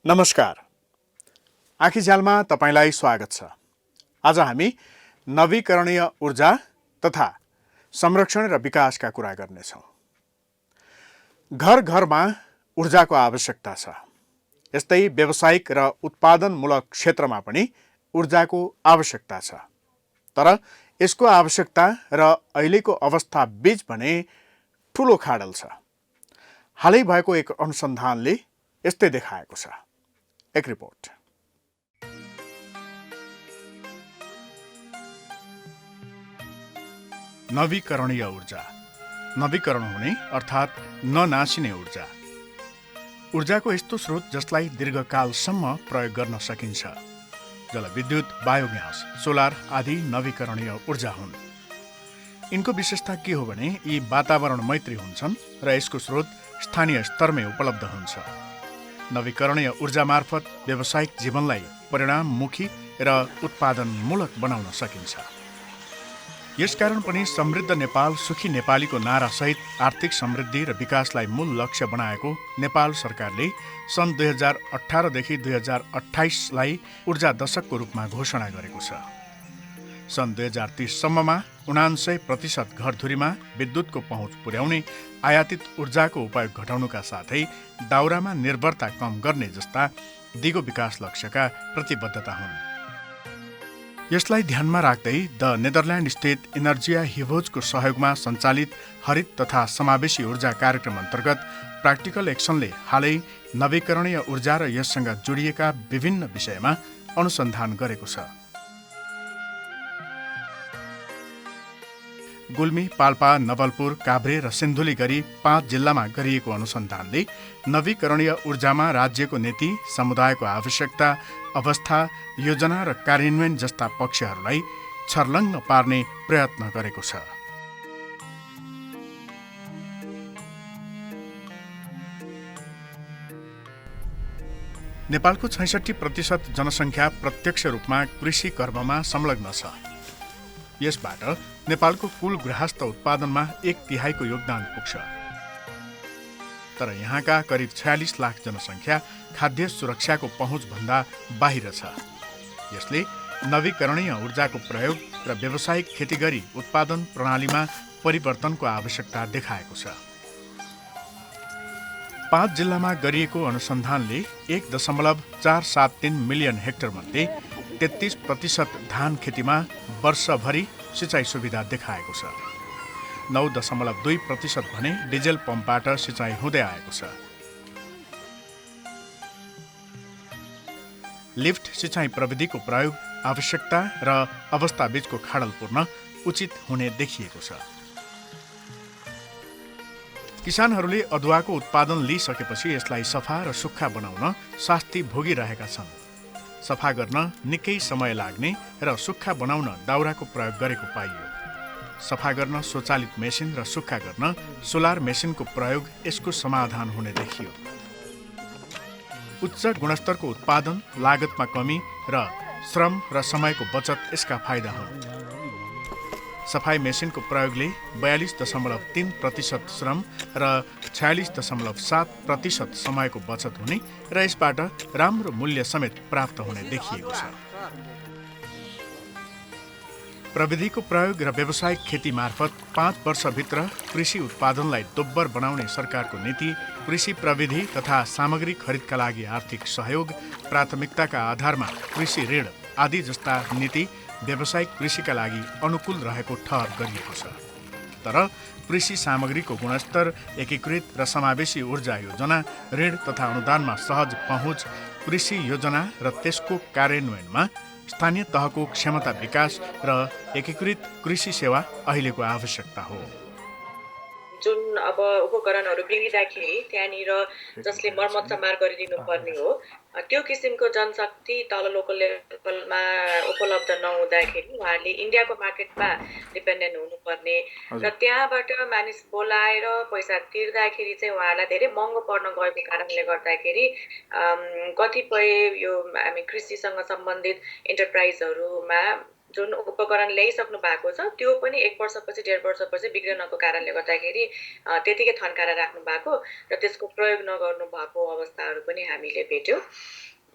नमस्कार। आँखीझ्यालमा तपाईलाई स्वागत छ। आज हामी नवीकरणीय ऊर्जा तथा संरक्षण र विकासका कुरा गर्नेछौँ। घर घरमा ऊर्जाको आवश्यकता छ। यस्तै व्यावसायिक र उत्पादनमूलक क्षेत्रमा पनि ऊर्जाको आवश्यकता छ। तर यसको आवश्यकता र अहिलेको अवस्था बीच भने ठूलो खाडल छ। हालै भएको एक अनुसन्धानले यस्तै देखाएको छ। एक रिपोर्ट। नवीकरणीय ऊर्जा, नवीकरण हुने अर्थात् ननासिने ऊर्जा। ऊर्जाको यस्तो स्रोत जसलाई दीर्घकालसम्म प्रयोग गर्न सकिन्छ। जलविद्युत, बायोग्यास, सोलर आदि नवीकरणीय ऊर्जा हुन्। यिनको विशेषता के हो भने यी वातावरण मैत्री हुन्छन् र यसको स्रोत स्थानीय स्तरमै उपलब्ध हुन्छ। नवीकरणीय ऊर्जा मार्फत व्यावसायिक जीवनलाई परिणाममुखी र उत्पादनमूलक बनाउन सकिन्छ। यसकारण पनि समृद्ध नेपाल सुखी नेपालीको नारासहित आर्थिक समृद्धि र विकासलाई मूल लक्ष्य बनाएको नेपाल सरकारले सन् 2018 देखि 2028लाई ऊर्जा दशकको रूपमा घोषणा गरेको छ। सन् 2030 सम्ममा 99% घरधुरीमा विद्युतको पहुँच पुर्याउने, आयातित ऊर्जाको उपयोग घटाउनुका साथै दाउरामा निर्भरता कम गर्ने जस्ता दिगो विकास लक्ष्यका प्रतिबद्धता हुन्। यसलाई ध्यानमा राख्दै द नेदरल्यान्ड स्टेट इनर्जिया हिभोजको सहयोगमा सञ्चालित हरित तथा समावेशी ऊर्जा कार्यक्रम अन्तर्गत प्र्याक्टिकल एक्सनले हालै नवीकरणीय ऊर्जा र यससँग जोडिएका विभिन्न विषयमा अनुसन्धान गरेको छ। गुल्मी, पाल्पा, नवलपुर, काभ्रे र सिन्धुली गरी 5 जिल्लामा गरिएको अनुसन्धानले नवीकरणीय ऊर्जामा राज्यको नीति, समुदायको आवश्यकता, अवस्था, योजना र कार्यान्वयन जस्ता पक्षहरूलाई छर्लङ्ग पार्ने प्रयत्न गरेको छ। नेपालको 66% जनसङ्ख्या प्रत्यक्ष रूपमा कृषि कर्ममा संलग्न छ। यसबाट नेपालको कुल गृहस्थ उत्पादनमा 1/3 योगदान पुग्छ। तर यहाँका करिब 46 लाख जनसङ्ख्या खाद्य सुरक्षाको पहुँचभन्दा बाहिर छ। यसले नवीकरणीय ऊर्जाको प्रयोग र व्यावसायिक खेती गरी उत्पादन प्रणालीमा परिवर्तनको आवश्यकता देखाएको छ। 5 जिल्लामा गरिएको अनुसन्धानले 1.473 मिलियन हेक्टर मध्ये 33% धान खेतीमा वर्षभरि सिँचाइ सुविधा देखाएको छ। 9.2% भने डिजेल पम्पबाट सिँचाइ हुँदै आएको छ। लिफ्ट सिँचाइ प्रविधिको प्रयोग आवश्यकता र अवस्था बीचको खाडल पूर्ण उचित हुने देखिएको छ। किसानहरूले अदुवाको उत्पादन लिइसकेपछि यसलाई सफा र सुक्खा बनाउन शास्ति भोगिरहेका छन्। सफा गर्न निकै समय लाग्ने र सुक्खा बनाउन दाउराको प्रयोग गरेको पाइयो। सफा गर्न स्वचालित मेसिन र सुक्खा गर्न सोलर मेसिनको प्रयोग यसको समाधान हुने देखियो। उच्च गुणस्तरको उत्पादन, लागतमा कमी र श्रम र समयको बचत यसका फाइदा हुन्। सफाई मेसिनको प्रयोगले 42.3% श्रम र 46.7% समयको बचत हुने र यसबाट राम्रो मूल्य समेत प्राप्त हुने देखिएको छ। प्रविधिको प्रयोग र व्यावसायिक खेती मार्फत 5 वर्षभित्र कृषि उत्पादनलाई दोब्बर बनाउने सरकारको नीति, कृषि प्रविधि तथा सामग्री खरिदका लागि आर्थिक सहयोग, प्राथमिकताका आधारमा कृषि ऋण आदि जस्ता नीति व्यावसायिक कृषिका लागि अनुकूल रहेको ठहर गरिएको छ। तर कृषि सामग्रीको गुणस्तर, एकीकृत र समावेशी ऊर्जा योजना, ऋण तथा अनुदानमा सहज पहुँच, कृषि योजना र त्यसको कार्यान्वयनमा स्थानीय तहको क्षमता विकास र एकीकृत कृषि सेवा अहिलेको आवश्यकता हो। जुन अब उपकरणहरू बिग्रिँदाखेरि त्यहाँनिर जसले मर्मत समार गरिदिनु पर्ने हो, त्यो किसिमको जनशक्ति तल लोकल लेभलमा उपलब्ध नहुँदाखेरि उहाँहरूले इन्डियाको मार्केटमा डिपेन्डेन्ट हुनुपर्ने र त्यहाँबाट मानिस बोलाएर पैसा तिर्दाखेरि चाहिँ उहाँहरूलाई धेरै महँगो पर्न गएको कारणले गर्दाखेरि कतिपय यो हामी कृषिसँग सम्बन्धित इन्टरप्राइजहरूमा जुन उपकरण ल्याइसक्नु भएको छ त्यो पनि 1 वर्षपछि 1.5 वर्षपछि बिग्रनको कारणले गर्दाखेरि त्यतिकै थन्काएर राख्नु भएको र त्यसको प्रयोग नगर्नु भएको अवस्थाहरू पनि हामीले भेट्यौँ।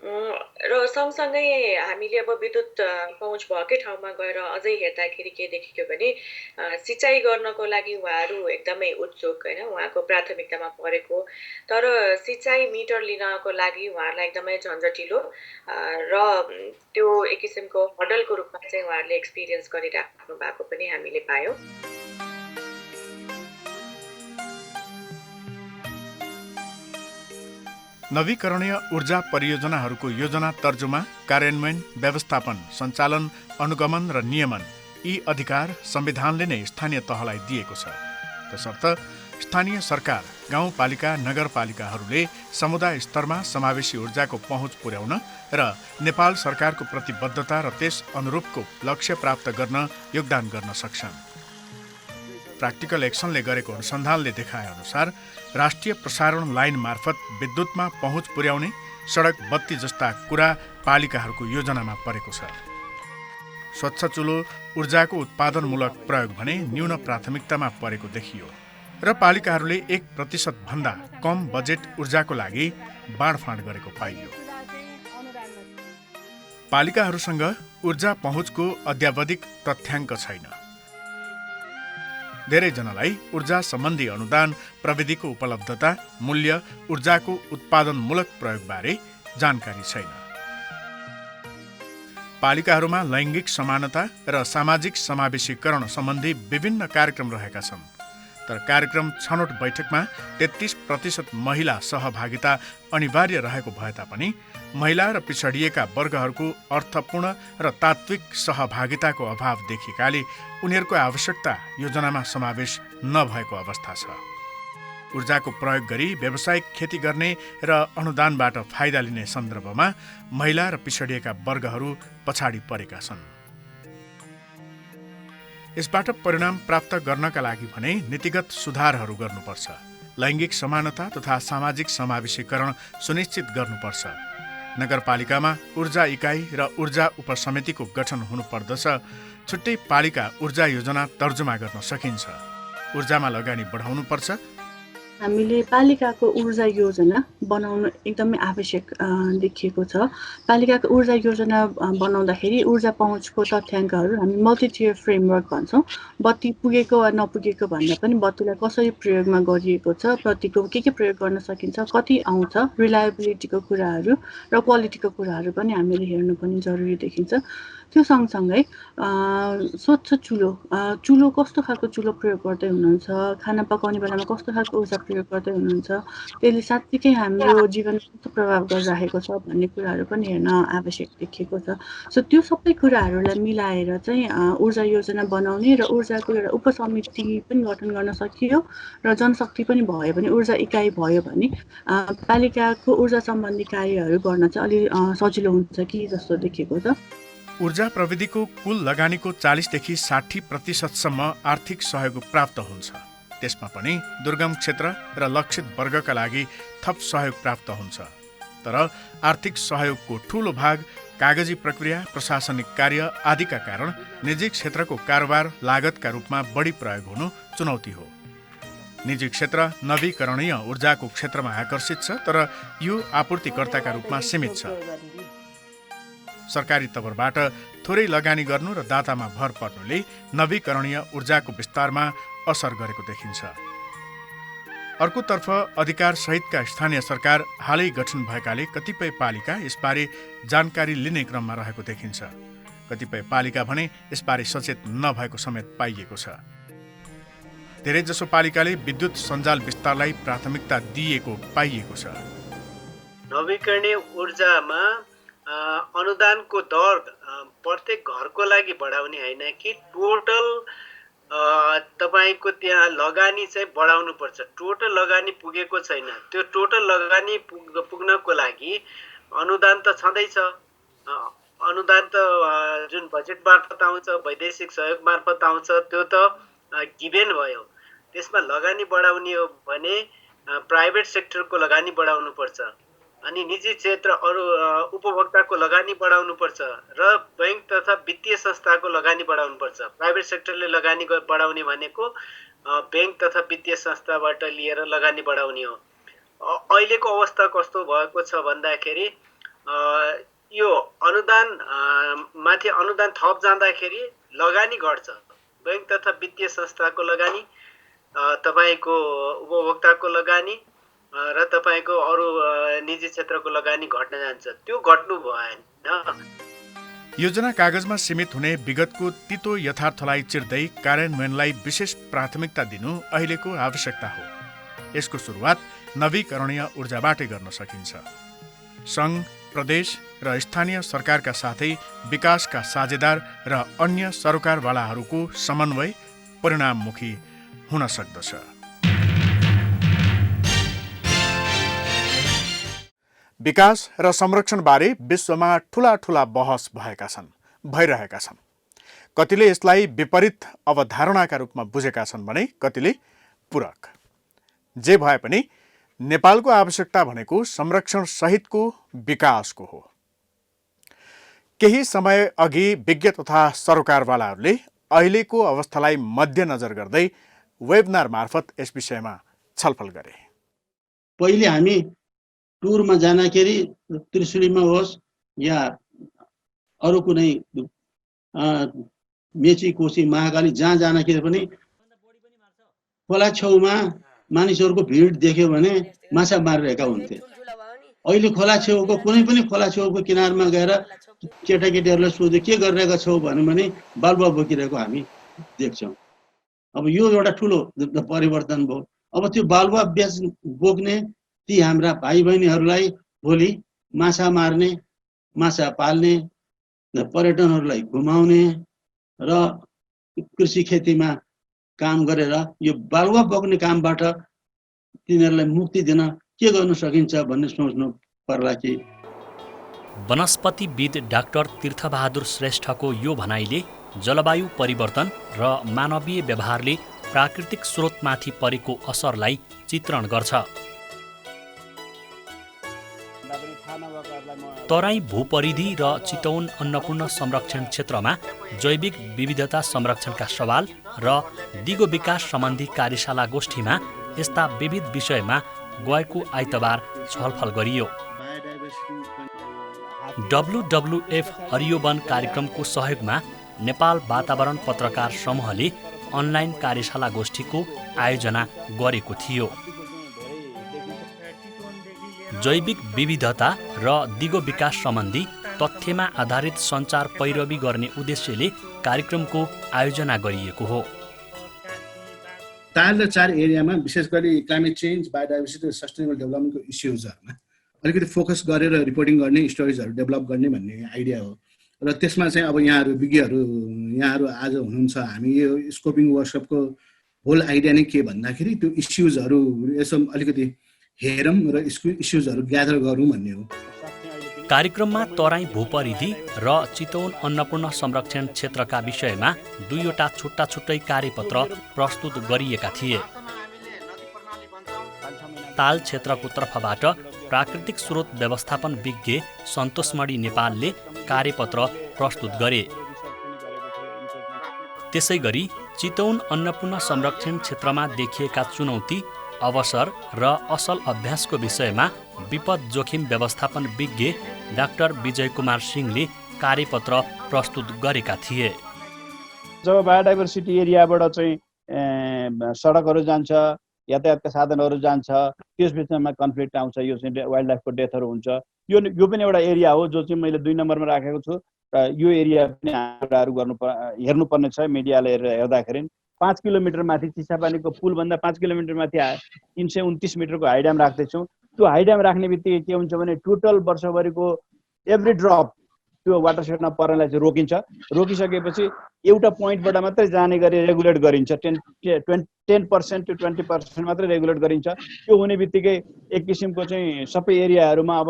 र सँगसँगै हामीले अब विद्युत पहुँच भएकै ठाउँमा गएर अझै हेर्दाखेरि के देखियो भने सिँचाइ गर्नको लागि उहाँहरू एकदमै उत्सुक होइन, उहाँको प्राथमिकतामा परेको। तर सिँचाइ मिटर लिनको लागि उहाँहरूलाई एकदमै झन्झटिलो र त्यो एक किसिमको हडलको रूपमा चाहिँ उहाँहरूले एक्सपिरियन्स गरिराख्नु भएको पनि हामीले पायौँ। नवीकरणीय ऊर्जा परियोजनाहरूको योजना तर्जुमा, कार्यान्वयन, व्यवस्थापन, सञ्चालन, अनुगमन र नियमन यी अधिकार संविधानले नै स्थानीय तहलाई दिएको छ। तसर्थ स्थानीय सरकार, गाउँपालिका, नगरपालिकाहरूले समुदाय स्तरमा समावेशी ऊर्जाको पहुँच पुर्याउन र नेपाल सरकारको प्रतिबद्धता र त्यस अनुरूपको लक्ष्य प्राप्त गर्न योगदान गर्न सक्छन्। प्र्याक्टिकल एक्सनले गरेको अनुसन्धानले देखाए अनुसार राष्ट्रिय प्रसारण लाइन मार्फत विद्युतमा पहुँच पुर्याउने, सडक, बत्ती जस्ता कुरा पालिकाहरूको योजनामा परेको छ। स्वच्छ चुलो ऊर्जाको उत्पादनमूलक प्रयोग भने न्यून प्राथमिकतामा परेको देखियो र पालिकाहरूले 1% भन्दा कम बजेट ऊर्जाको लागि बाँडफाँड गरेको पाइयो। पालिकाहरूसँग ऊर्जा पहुँचको अद्यावधिक तथ्याङ्क छैन। धेरैजनालाई ऊर्जा सम्बन्धी अनुदान, प्रविधिको उपलब्धता, मूल्य, ऊर्जाको उत्पादनमूलक प्रयोगबारे जानकारी छैन। पालिकाहरूमा लैङ्गिक समानता र सामाजिक समावेशीकरण सम्बन्धी विभिन्न कार्यक्रम रहेका छन्। तर कार्यक्रम छनौट बैठकमा 33% महिला सहभागिता अनिवार्य रहेको भए तापनि महिला र पिछडिएका वर्गहरूको अर्थपूर्ण र तात्विक सहभागिताको अभाव देखिएकाले उनीहरूको आवश्यकता योजनामा समावेश नभएको अवस्था छ। ऊर्जाको प्रयोग गरी व्यावसायिक खेती गर्ने र अनुदानबाट फाइदा लिने सन्दर्भमा महिला र पिछडिएका वर्गहरू पछाडि परेका छन्। यसबाट परिणाम प्राप्त गर्नका लागि भने नीतिगत सुधारहरू गर्नुपर्छ। लैङ्गिक समानता तथा सामाजिक समावेशीकरण सुनिश्चित गर्नुपर्छ। नगरपालिकामा ऊर्जा इकाइ र ऊर्जा उपसमितिको गठन हुनुपर्दछ। छुट्टै पालिका ऊर्जा योजना तर्जुमा गर्न सकिन्छ। ऊर्जामा लगानी बढाउनुपर्छ। हामीले पालिकाको ऊर्जा योजना बनाउनु एकदमै आवश्यक देखिएको छ। पालिकाको ऊर्जा योजना बनाउँदाखेरि ऊर्जा पहुँचको तथ्याङ्कहरू हामी मल्टी टियर फ्रेमवर्क भन्छौँ। बत्ती पुगेको वा नपुगेको भन्दा पनि बत्तीलाई कसरी प्रयोगमा गरिएको छ, बत्तीको के प्रयोग गर्न सकिन्छ, कति आउँछ, रिलायबिलिटीको कुराहरू र क्वालिटीको कुराहरू पनि हामीले हेर्नु पनि जरुरी देखिन्छ। त्यो सँगसँगै स्वच्छ चुलो कस्तो खालको चुलो प्रयोग गर्दै हुनुहुन्छ, खाना पकाउने बेलामा कस्तो खालको ऊर्जा प्रयोग गर्दै हुनुहुन्छ, त्यसले साँच्चीकै हाम्रो जीवनमा कस्तो प्रभाव गरिरहेको छ भन्ने कुराहरू पनि हेर्न आवश्यक देखिएको छ। सो त्यो सबै कुराहरूलाई मिलाएर चाहिँ ऊर्जा योजना बनाउने र ऊर्जाको एउटा उपसमिति पनि गठन गर्न सकियो र जनशक्ति पनि भयो भने, ऊर्जा इकाइ भयो भने पालिकाको ऊर्जा सम्बन्धी कार्यहरू गर्न चाहिँ अलि सजिलो हुन्छ कि जस्तो देखिएको छ। ऊर्जा प्रविधिको कुल लगानीको 40देखि 60% आर्थिक सहयोग प्राप्त हुन्छ। त्यसमा पनि दुर्गम क्षेत्र र लक्षित वर्गका लागि थप सहयोग प्राप्त हुन्छ। तर आर्थिक सहयोगको ठूलो भाग कागजी प्रक्रिया, प्रशासनिक कार्य आदिका कारण निजी क्षेत्रको कारोबार लागतका रूपमा बढी प्रयोग हुनु चुनौती हो। निजी क्षेत्र नवीकरणीय ऊर्जाको क्षेत्रमा आकर्षित छ, तर यो आपूर्तिकर्ताका रूपमा सीमित छ। सरकारी तवरबाट थोरै लगानी गर्नु र दातामा भर पर्नुले नवीकरणीय ऊर्जाको विस्तारमा असर गरेको देखिन्छ। अर्कोतर्फ अधिकार सहितका स्थानीय सरकार हालै गठन भएकाले कतिपय पालिका यसबारे जानकारी लिने क्रममा रहेको देखिन्छ। कतिपय पालिका भने यसबारे सचेत नभएको समेत पाइएको छ। धेरैजसो पालिकाले विद्युत सञ्जाल विस्तारलाई प्राथमिकता दिएको पाइएको छ। नवीकरणीय ऊर्जामा अनुदानको दर प्रत्येक घरको लागि बढाउने होइन कि टोटल तपाईँको त्यहाँ लगानी चाहिँ बढाउनु पर्छ। टोटल लगानी पुगेको छैन। त्यो टोटल लगानी पुग्नको लागि अनुदान त छँदैछ। अनुदान त जुन बजेट मार्फत आउँछ, वैदेशिक सहयोग मार्फत आउँछ, त्यो त गिभेन भयो। त्यसमा लगानी बढाउने हो भने प्राइभेट सेक्टरको लगानी बढाउनु पर्छ। अनि निजी क्षेत्र अरू उपभोक्ताको लगानी बढाउनुपर्छ र बैंक तथा वित्तीय संस्थाको लगानी बढाउनुपर्छ। प्राइभेट सेक्टरले लगानी बढाउने भनेको बैंक तथा वित्तीय संस्थाबाट लिएर लगानी बढाउने हो। अहिलेको अवस्था कस्तो भएको छ भन्दाखेरि यो अनुदान माथि अनुदान थप जाँदाखेरि लगानी घट्छ। बैंक तथा वित्तीय संस्थाको लगानी, तपाईको उपभोक्ताको लगानी र तपाईको अरू निजी क्षेत्रको लगानी घट्न जान्छ। त्यो घट्नु भएन। योजना कागजमा सीमित हुने विगतको तितो यथार्थलाई चिर्दै कार्यान्वयनलाई विशेष प्राथमिकता दिनु अहिलेको आवश्यकता हो। यसको सुरुवात नवीकरणीय ऊर्जाबाटै गर्न सकिन्छ। सङ्घ, प्रदेश र स्थानीय सरकारका साथै विकासका साझेदार र अन्य सरकारवालाहरूको समन्वय परिणाममुखी हुन सक्दछ। विकास र संरक्षणबारे विश्वमा ठूला बहस भइरहेका छन्। कतिले यसलाई विपरीत अवधारणाका रूपमा बुझेका छन् भने कतिले पूरक। जे भए पनि नेपालको आवश्यकता भनेको संरक्षण सहितको विकासको हो। केही समय अघि विज्ञ तथा सरकारवालाहरूले अहिलेको अवस्थालाई मध्यनजर गर्दै वेबिनार मार्फत यस विषयमा छलफल गरे। पहिले हामी टुरमा जाँदाखेरि त्रिशुलीमा होस् या अरू कुनै मेची, कोशी, महाकाली जहाँ जाँदाखेरि पनि खोला छेउमा मानिसहरूको भिड देख्यो भने माछा मारिरहेका हुन्थे। अहिले खोला छेउको कुनै पनि खोला छेउको किनारमा गएर केटाकेटीहरूलाई सोध्यो के गरिरहेका छौ भन्यो भने बालुवा बोकिरहेको हामी देख्छौँ। अब यो एउटा ठुलो परिवर्तन भयो। अब त्यो बालुवा बोक्ने ती हाम्रा भाइ बहिनीहरूलाई भोलि माछा मार्ने, माछा पाल्ने, पर्यटनहरूलाई घुमाउने र कृषि खेतीमा काम गरेर यो बालुवा बोक्ने कामबाट तिनीहरूलाई मुक्ति दिन के गर्न सकिन्छ भन्ने सोच्नु पर्ला कि। वनस्पतिविद डाक्टर तीर्थबहादुर श्रेष्ठको यो भनाइले जलवायु परिवर्तन र मानवीय व्यवहारले प्राकृतिक स्रोतमाथि परेको असरलाई चित्रण गर्छ। तराई भूपरिधि र चितवन अन्नपूर्ण संरक्षण क्षेत्रमा जैविक विविधता संरक्षणका सवाल र दिगो विकास सम्बन्धी कार्यशाला गोष्ठीमा यस्ता विविध विषयमा गएको आइतबार छलफल गरियो। WWF हरियो वन कार्यक्रमको सहयोगमा नेपाल वातावरण पत्रकार समूहले अनलाइन कार्यशाला गोष्ठीको आयोजना गरेको थियो। जैविक विविधता र दिगो विकास सम्बन्धी तथ्यमा आधारित सञ्चार पैरवी गर्ने उद्देश्यले कार्यक्रमको आयोजना गरिएको हो। 3 र 4 एरियामा विशेष गरी क्लाइमेट चेन्ज, बायोडाइभर्सिटी र सस्टेनेबल डेभलपमेन्टको इस्युजहरूमा अलिकति फोकस गरेर रिपोर्टिङ गर्ने, स्टोरिजहरू डेभलप गर्ने भन्ने आइडिया हो। र त्यसमा चाहिँ अब यहाँहरू विज्ञहरू आज हुनुहुन्छ। हामी यो स्कोपिङ वर्कसपको होल आइडिया नै के भन्दाखेरि त्यो इस्युजहरू यसो अलिकति हेरौँ र इस्युजहरू ग्यादर गरौँ भन्ने हो। कार्यक्रममा तराई भूपरिधि र चितवन अन्नपूर्ण संरक्षण क्षेत्रका विषयमा 2वटा छुट्टा-छुट्टै कार्यपत्र प्रस्तुत गरिएका थिए। ताल क्षेत्रको तर्फबाट प्राकृतिक स्रोत व्यवस्थापन विज्ञ सन्तोषमणि नेपालले कार्यपत्र प्रस्तुत गरे। त्यसैगरी चितवन अन्नपूर्ण संरक्षण क्षेत्रमा देखिएका चुनौती, अवसर र असल अभ्यासको विषयमा विपद जोखिम व्यवस्थापन विज्ञ डाक्टर विजय कुमार सिंहले कार्यपत्र प्रस्तुत गरेका थिए। जब बायोडाइभर्सिटी एरियाबाट चाहिँ सडकहरू जान्छ, यातायातका साधनहरू जान्छ, त्यस बिचमा कन्फ्लिक्ट आउँछ, यो चाहिँ वाइल्ड लाइफको डेथहरू हुन्छ। यो पनि एउटा एरिया हो जो चाहिँ मैले 2 नम्बरमा राखेको छु। र यो एरिया पनि हामीहरू हेर्नुपर्ने छ। मिडियाले हेर्दाखेरि 5 किलोमिटर माथि चिसापानीको पुलभन्दा 5 किलोमिटर माथि 329 मिटरको हाइड्याम राख्दैछौँ। त्यो हाइड्याम राख्ने बित्तिकै के हुन्छ भने टोटल वर्षभरिको एभ्री ड्रप त्यो वाटरसेडमा पर्नलाई चाहिँ रोकिन्छ। रोकिसकेपछि एउटा पोइन्टबाट मात्रै जाने गरी रेगुलेट गरिन्छ। 10% to 20% मात्रै रेगुलेट गरिन्छ। त्यो हुने बित्तिकै एक किसिमको चाहिँ सबै एरियाहरूमा अब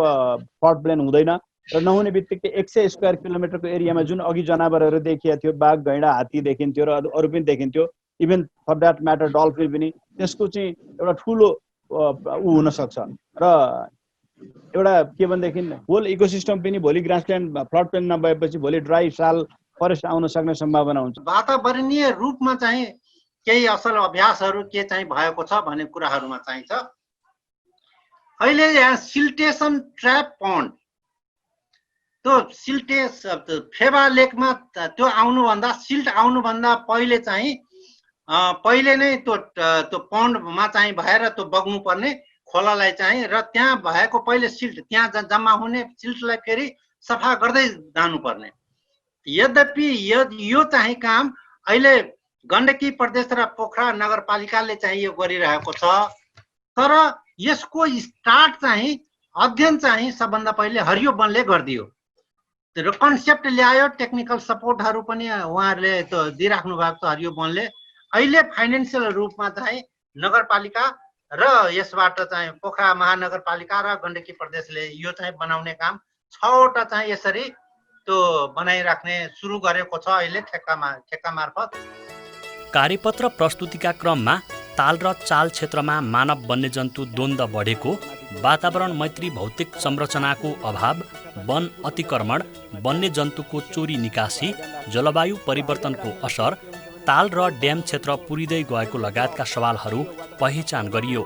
फ्लड प्लेन हुँदैन र नहुने बित्तिकै 100 स्क्वायर किलोमिटरको एरियामा जुन अघि जनावरहरू देखिएको थियो, बाघ, गैँडा, हात्ती देखिन्थ्यो र अरू पनि देखिन्थ्यो, even for that matter dolphin पनि, त्यसको चाहिँ एउटा ठुलो हुनसक्छ। र एउटा के भनेदेखि होल इकोसिस्टम पनि भोलि ग्रासल्यान्ड फ्लड प्लेन नभएपछि भोलि ड्राई साल फरेस्ट आउन सक्ने सम्भावना हुन्छ। वातावरणीय रूपमा चाहिँ केही असल अभ्यासहरू के चाहिँ भएको छ भन्ने कुराहरूमा चाहिन्छ। अहिले यहाँ सिल्टेसन ट्र्याप पन्ड, त्यो फेवा लेकमा त्यो आउनुभन्दा सिल्ट आउनुभन्दा पहिले चाहिँ पहिले नै त्यो पन्डमा चाहिँ भएर त्यो बग्नुपर्ने खोलालाई चाहिँ र त्यहाँ भएको पहिले सिल्ट त्यहाँ जम्मा हुने सिल्टलाई फेरि सफा गर्दै जानुपर्ने। यद्यपि यो चाहिँ काम अहिले गण्डकी प्रदेश र पोखरा नगरपालिकाले चाहिँ यो गरिरहेको छ, तर यसको स्टार्ट चाहिँ अध्ययन चाहिँ सबभन्दा पहिले हरियो वनले गरिदियो र कन्सेप्ट ल्यायो, टेक्निकल सपोर्टहरू पनि उहाँहरूले त्यो दिइराख्नु भएको छ हरियो वनले। अहिले फाइनेन्सियल रूपमा चाहिँ नगरपालिका र यसबाट चाहिँ पोखरा महानगरपालिका र गण्डकी प्रदेशले यो चाहिँ बनाउने काम 6वटा चाहिँ यसरी त्यो बनाइराख्ने सुरु गरेको छ अहिले ठेक्का मार्फत। कार्यपत्र प्रस्तुतिका क्रममा ताल र चाल क्षेत्रमा मानव वन्यजन्तु द्वन्द्व बढेको, वातावरण मैत्री भौतिक संरचनाको अभाव, वन अतिक्रमण, वन्यजन्तुको चोरी निकासी, जलवायु परिवर्तनको असर, ताल र ड्याम क्षेत्र पुरिँदै गएको लगायतका सवालहरू पहिचान गरियो।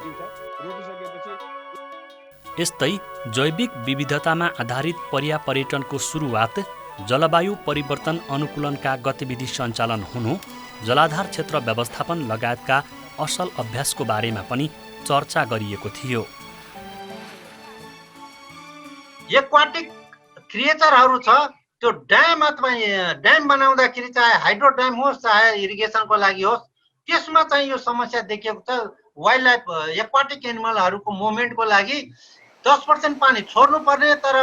यस्तै जैविक विविधतामा आधारित पर्यापर्यटनको सुरुवात, जलवायु परिवर्तन अनुकूलनका गतिविधि सञ्चालन हुनु, जलाधार क्षेत्र व्यवस्थापन लगायतका असल अभ्यासको बारेमा पनि चर्चा गरिएको थियो। एक्वाटिक क्रिएचरहरू छ, त्यो ड्याम अथवा ड्याम बनाउँदाखेरि चाहे हाइड्रो ड्याम होस् चाहे इरिगेसनको लागि होस्, त्यसमा चाहिँ यो समस्या देखिएको छ। वाइल्ड लाइफ एक्वाटिक एनिमलहरूको मुभमेन्टको लागि 10% पानी छोड्नु पर्ने, तर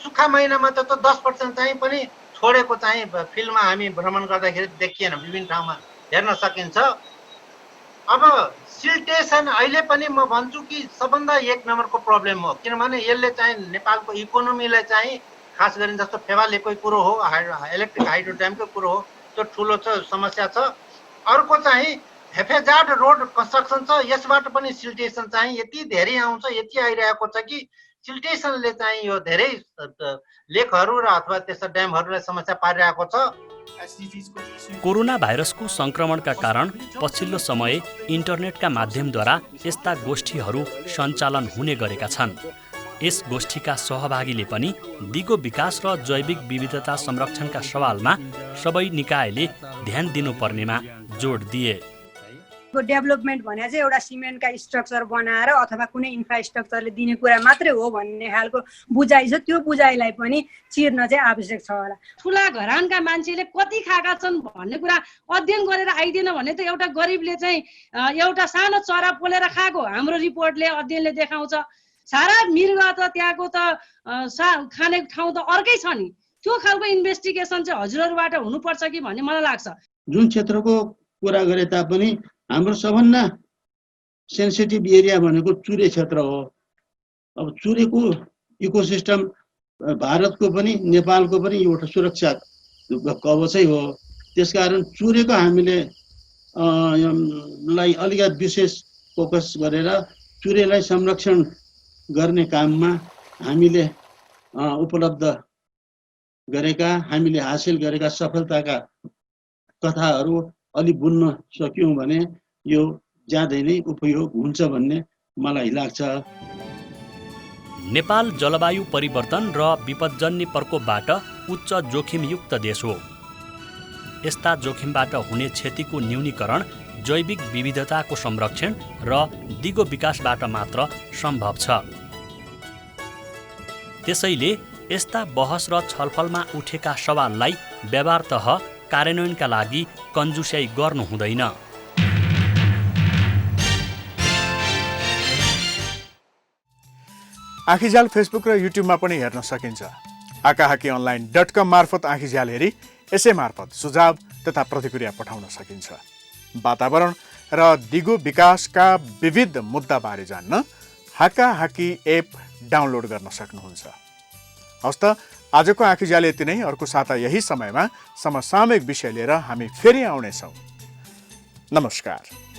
सुक्खा महिनामा त 10% चाहिँ पनि छोडेको चाहिँ फिल्डमा हामी भ्रमण गर्दाखेरि देखिएन, विभिन्न ठाउँमा हेर्न सकिन्छ। अब सिल्टेसन अहिले पनि म भन्छु कि सबभन्दा 1 नम्बरको प्रब्लम हो, किनभने यसले चाहिँ नेपालको इकोनोमीलाई चाहिँ खास गरी जस्तो फेवा लेककै कुरो हो, इलेक्ट्रिक हाइड्रो ड्यामकै कुरो हो, त्यो ठुलो समस्या छ। अर्को चाहिँ हेफेजाड रोड कन्स्ट्रक्सन छ, यसबाट पनि सिल्टेसन चाहिँ यति धेरै आउँछ, यति आइरहेको छ कि सिल्टेसनले चाहिँ यो धेरै लेकहरू र अथवा त्यस्ता ड्यामहरूलाई समस्या पारिरहेको छ। कोरोना भाइरसको संक्रमणका कारण पछिल्लो समय इन्टरनेटका माध्यमद्वारा यस्ता गोष्ठीहरू सञ्चालन हुने गरेका छन्। यस गोष्ठीका सहभागीले पनि दिगो विकास र जैविक विविधता संरक्षणका सवालमा सबै निकायले ध्यान दिनुपर्नेमा जोड दिए। डेभलपमेन्ट भने चाहिँ एउटा सिमेन्टका स्ट्रक्चर बनाएर अथवा कुनै इन्फ्रास्ट्रक्चरले दिने कुरा मात्रै हो भन्ने खालको बुझाइ छ। त्यो बुझाइलाई पनि चिर्न चाहिँ आवश्यक छ होला। ठुला घरानका मान्छेले कति खाएका छन् भन्ने कुरा अध्ययन गरेर आइदिएन भने त एउटा गरिबले चाहिँ एउटा सानो चरा पोलेर खाएको हाम्रो रिपोर्टले अध्ययनले देखाउँछ। सारा मृग त त्यहाँको त खाने ठाउँ त अर्कै छ नि। त्यो खालको इन्भेस्टिगेसन चाहिँ हजुरहरूबाट हुनुपर्छ कि भन्ने मलाई लाग्छ। जुन क्षेत्रको कुरा गरे तापनि हाम्रो सबभन्दा सेन्सिटिभ एरिया भनेको चुरे क्षेत्र हो। अब चुरेको इकोसिस्टम भारतको पनि नेपालको पनि एउटा सुरक्षा कवचै हो। त्यसकारण चुरेको हामीले लाई अलिकति विशेष फोकस गरेर चुरेलाई संरक्षण गर्ने काममा हामीले उपलब्ध गरेका, हामीले हासिल गरेका सफलताका कथाहरू अलि बुन्न सक्यौँ भने यो ज्यादै नै उपयोग हुन्छ भन्ने मलाई लाग्छ। नेपाल जलवायु परिवर्तन र विपदजन्य प्रकोपबाट उच्च जोखिमयुक्त देश हो। यस्ता जोखिमबाट हुने क्षतिको न्यूनीकरण जैविक विविधताको संरक्षण र दिगो विकासबाट मात्र सम्भव छ। त्यसैले यस्ता बहस र छलफलमा उठेका सवाललाई व्यवहारतः कार्यान्वयनका लागि कन्जुस्याइ गर्नु हुँदैन। आँखीझ्याल फेसबुक र युट्युबमा पनि हेर्न सकिन्छ। आकाहाकीअनलाइन.com मार्फत आँखीझ्याल हेरी यसै मार्फत सुझाव तथा प्रतिक्रिया पठाउन सकिन्छ। वातावरण र दिगो विकासका विविध मुद्दाबारे जान्न हाकाहाकी एप डाउनलोड गर्न सक्नुहुन्छ। हवस् त आजको आँखीझ्याल यति नै। अर्को साता यही समयमा समसामयिक विषय लिएर हामी फेरि आउनेछौँ। नमस्कार।